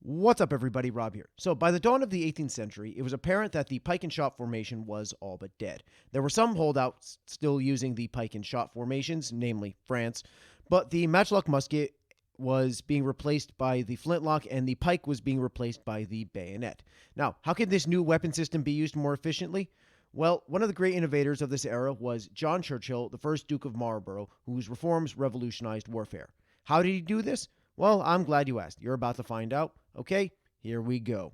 What's up, everybody? Rob here. So, by the dawn of the 18th century, it was apparent that the pike and shot formation was all but dead. There were some holdouts still using the pike and shot formations, namely France, but the matchlock musket was being replaced by the flintlock and the pike was being replaced by the bayonet. Now, how could this new weapon system be used more efficiently? Well, one of the great innovators of this era was John Churchill, the first Duke of Marlborough, whose reforms revolutionized warfare. How did he do this? Well, I'm glad you asked. You're about to find out. Okay, here we go.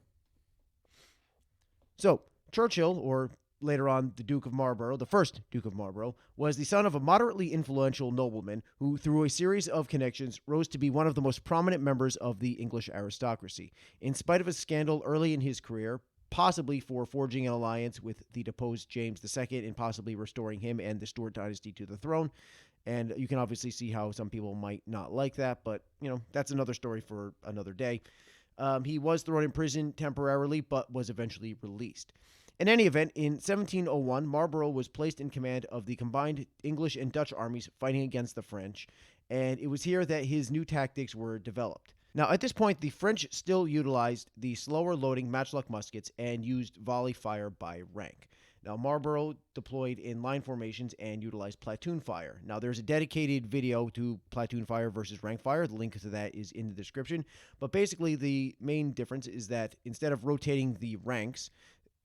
So, Churchill, or later on the Duke of Marlborough, the first Duke of Marlborough, was the son of a moderately influential nobleman who, through a series of connections, rose to be one of the most prominent members of the English aristocracy. In spite of a scandal early in his career, possibly for forging an alliance with the deposed James II and possibly restoring him and the Stuart dynasty to the throne, and you can obviously see how some people might not like that, but, that's another story for another day. He was thrown in prison temporarily, but was eventually released. In any event, in 1701, Marlborough was placed in command of the combined English and Dutch armies fighting against the French, and it was here that his new tactics were developed. Now, at this point, the French still utilized the slower loading matchlock muskets and used volley fire by rank. Now, Marlborough deployed in line formations and utilized platoon fire. Now, there's a dedicated video to platoon fire versus rank fire. The link to that is in the description. But basically, the main difference is that instead of rotating the ranks,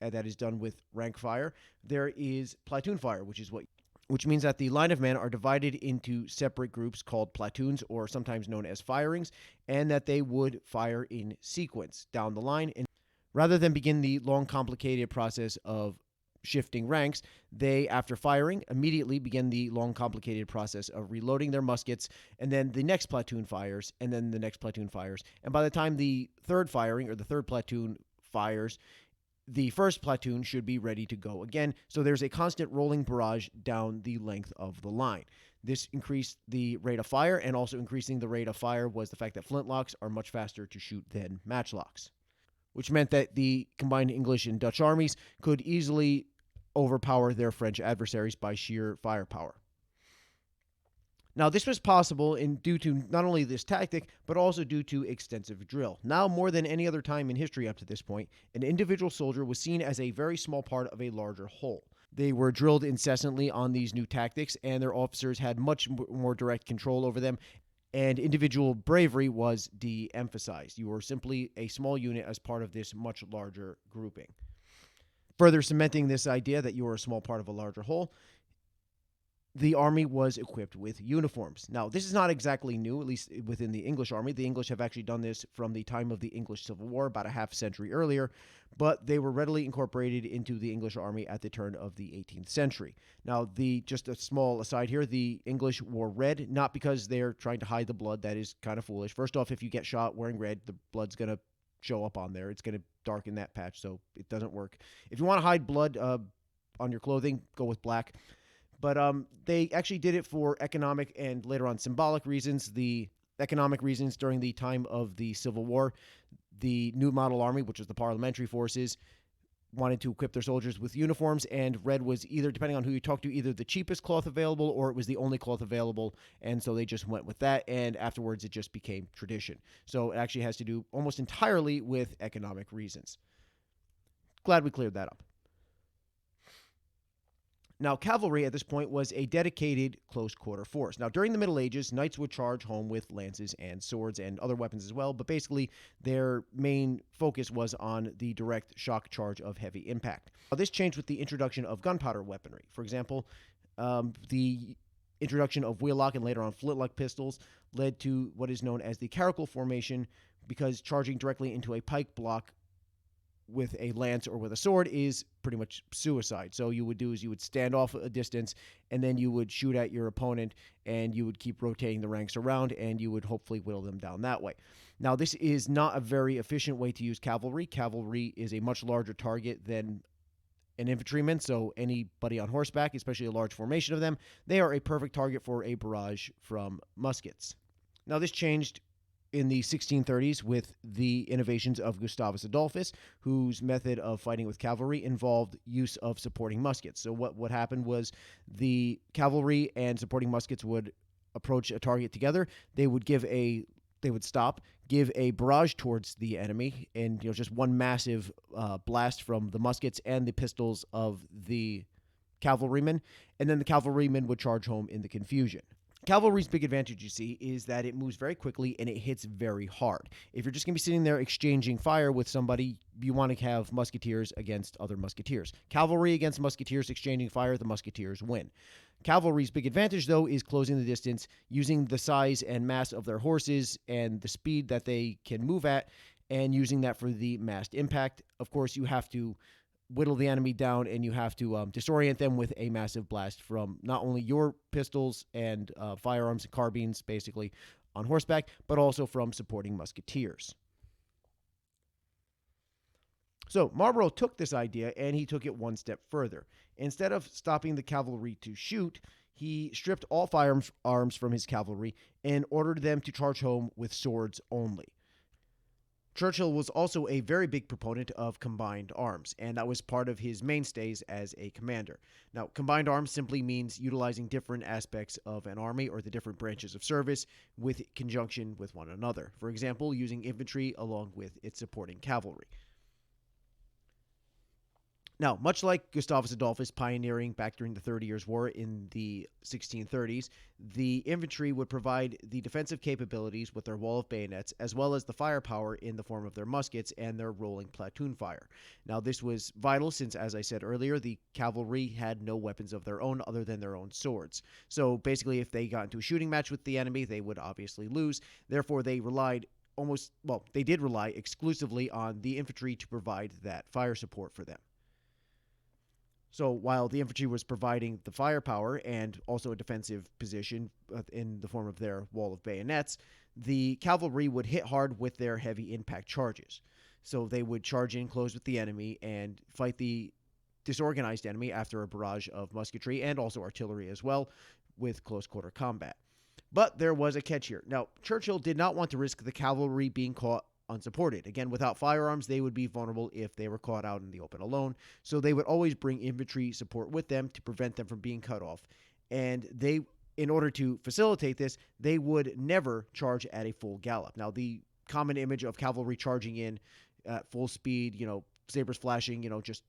that is done with rank fire, there is platoon fire, which means that the line of men are divided into separate groups called platoons, or sometimes known as firings, and that they would fire in sequence down the line. And rather than begin the long, complicated process of shifting ranks, they, after firing, immediately begin the long, complicated process of reloading their muskets, and then the next platoon fires, and then the next platoon fires. And by the time the third firing, or the third platoon fires, the first platoon should be ready to go again. So there's a constant rolling barrage down the length of the line. This increased the rate of fire, and also increasing the rate of fire was the fact that flintlocks are much faster to shoot than matchlocks, which meant that the combined English and Dutch armies could easily overpower their French adversaries by sheer firepower. Now, this was possible due to not only this tactic, but also due to extensive drill. Now, more than any other time in history up to this point, an individual soldier was seen as a very small part of a larger whole. They were drilled incessantly on these new tactics, and their officers had much more direct control over them, and individual bravery was de-emphasized. You were simply a small unit as part of this much larger grouping. Further cementing this idea that you were a small part of a larger whole, the army was equipped with uniforms. Now, this is not exactly new, at least within the English army. The English have actually done this from the time of the English Civil War, about a half century earlier, but they were readily incorporated into the English army at the turn of the 18th century. Now, just a small aside here, the English wore red, not because they're trying to hide the blood. That is kind of foolish. First off, if you get shot wearing red, the blood's going to show up on there. It's going to darken that patch, so it doesn't work. If you want to hide blood on your clothing, go with black. But they actually did it for economic and later on symbolic reasons. The economic reasons: during the time of the Civil War, the New Model Army, which was the parliamentary forces, wanted to equip their soldiers with uniforms, and red was either, depending on who you talk to, either the cheapest cloth available or it was the only cloth available, and so they just went with that, and afterwards it just became tradition. So it actually has to do almost entirely with economic reasons. Glad we cleared that up. Now, cavalry at this point was a dedicated close-quarter force. Now, during the Middle Ages, knights would charge home with lances and swords and other weapons as well, but basically their main focus was on the direct shock charge of heavy impact. Now, this changed with the introduction of gunpowder weaponry. For example, the introduction of wheellock and later on flintlock pistols led to what is known as the caracal formation, because charging directly into a pike block with a lance or with a sword is pretty much suicide. So you would stand off a distance, and then you would shoot at your opponent, and you would keep rotating the ranks around, and you would hopefully whittle them down that way. Now, this is not a very efficient way to use cavalry. Cavalry is a much larger target than an infantryman, so anybody on horseback, especially a large formation of them, they are a perfect target for a barrage from muskets. Now, this changed in the 1630s with the innovations of Gustavus Adolphus, whose method of fighting with cavalry involved use of supporting muskets. So what happened was the cavalry and supporting muskets would approach a target together. They would give a They would stop, give a barrage towards the enemy, and just one massive blast from the muskets and the pistols of the cavalrymen, and then the cavalrymen would charge home in the confusion. Cavalry's big advantage, you see, is that it moves very quickly and it hits very hard. If you're just going to be sitting there exchanging fire with somebody, you want to have musketeers against other musketeers. Cavalry against musketeers exchanging fire, the musketeers win. Cavalry's big advantage, though, is closing the distance, using the size and mass of their horses and the speed that they can move at, and using that for the massed impact. Of course, you have to whittle the enemy down, and you have to disorient them with a massive blast from not only your pistols and firearms and carbines, basically, on horseback, but also from supporting musketeers. So Marlborough took this idea, and he took it one step further. Instead of stopping the cavalry to shoot, he stripped all firearms from his cavalry and ordered them to charge home with swords only. Churchill was also a very big proponent of combined arms, and that was part of his mainstays as a commander. Now, combined arms simply means utilizing different aspects of an army or the different branches of service with conjunction with one another. For example, using infantry along with its supporting cavalry. Now, much like Gustavus Adolphus pioneering back during the 30 Years' War in the 1630s, the infantry would provide the defensive capabilities with their wall of bayonets, as well as the firepower in the form of their muskets and their rolling platoon fire. Now, this was vital since, as I said earlier, the cavalry had no weapons of their own other than their own swords. So basically, if they got into a shooting match with the enemy, they would obviously lose. Therefore, they did rely exclusively on the infantry to provide that fire support for them. So while the infantry was providing the firepower and also a defensive position in the form of their wall of bayonets, the cavalry would hit hard with their heavy impact charges. So they would charge in close with the enemy and fight the disorganized enemy after a barrage of musketry and also artillery as well with close quarter combat. But there was a catch here. Now, Churchill did not want to risk the cavalry being caught unsupported. Again, without firearms, they would be vulnerable if they were caught out in the open alone. So they would always bring infantry support with them to prevent them from being cut off. And in order to facilitate this, they would never charge at a full gallop. Now, the common image of cavalry charging in at full speed, sabers flashing, just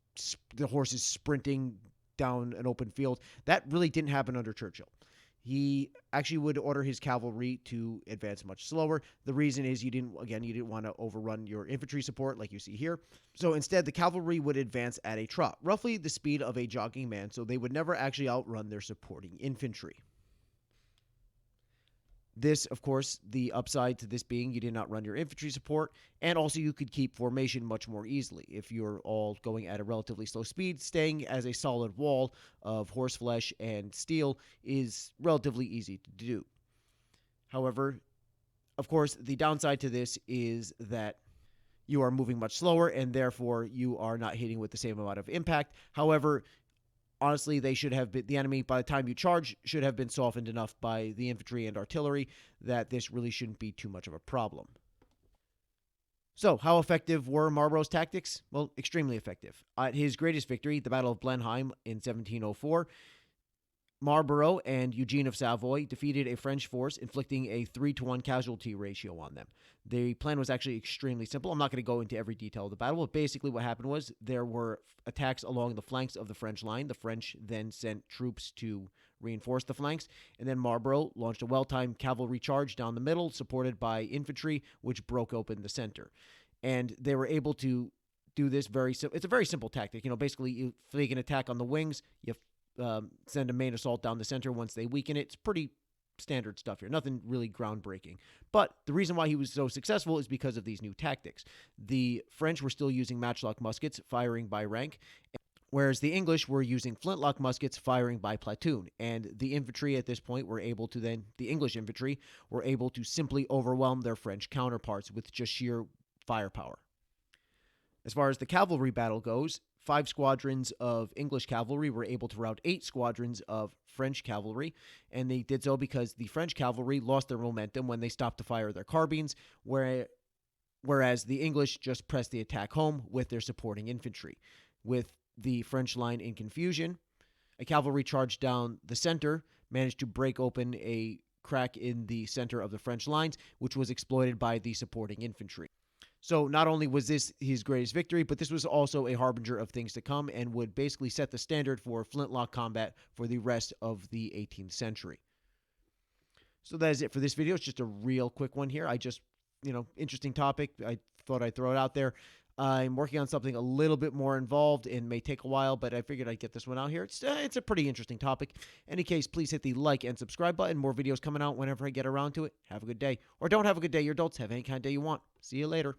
the horses sprinting down an open field, that really didn't happen under Churchill. He actually would order his cavalry to advance much slower. The reason is you didn't want to overrun your infantry support like you see here. So instead, the cavalry would advance at a trot, roughly the speed of a jogging man, so they would never actually outrun their supporting infantry. This, of course, the upside to this being you did not run your infantry support, and also you could keep formation much more easily. If you're all going at a relatively slow speed, staying as a solid wall of horseflesh and steel is relatively easy to do. However, of course, the downside to this is that you are moving much slower, and therefore you are not hitting with the same amount of impact. However, honestly, the enemy, by the time you charge, should have been softened enough by the infantry and artillery that this really shouldn't be too much of a problem. So, how effective were Marlborough's tactics? Well, extremely effective. At his greatest victory, the Battle of Blenheim in 1704, Marlborough and Eugene of Savoy defeated a French force, inflicting a 3-to-1 casualty ratio on them. The plan was actually extremely simple. I'm not going to go into every detail of the battle, but basically what happened was there were attacks along the flanks of the French line. The French then sent troops to reinforce the flanks, and then Marlborough launched a well-timed cavalry charge down the middle, supported by infantry, which broke open the center. And they were able to do this it's a very simple tactic. Basically, you fake an attack on the wings, you send a main assault down the center once they weaken it. It's pretty standard stuff here. Nothing really groundbreaking. But the reason why he was so successful is because of these new tactics. The French were still using matchlock muskets, firing by rank, whereas the English were using flintlock muskets, firing by platoon. And the infantry at this point the English infantry were able to simply overwhelm their French counterparts with just sheer firepower. As far as the cavalry battle goes, 5 squadrons of English cavalry were able to rout 8 squadrons of French cavalry, and they did so because the French cavalry lost their momentum when they stopped to fire their carbines, whereas the English just pressed the attack home with their supporting infantry. With the French line in confusion, a cavalry charge down the center managed to break open a crack in the center of the French lines, which was exploited by the supporting infantry. So not only was this his greatest victory, but this was also a harbinger of things to come and would basically set the standard for flintlock combat for the rest of the 18th century. So that is it for this video. It's just a real quick one here. Interesting topic. I thought I'd throw it out there. I'm working on something a little bit more involved and may take a while, but I figured I'd get this one out here. It's a pretty interesting topic. In any case, please hit the like and subscribe button. More videos coming out whenever I get around to it. Have a good day. Or don't have a good day. Your adults have any kind of day you want. See you later.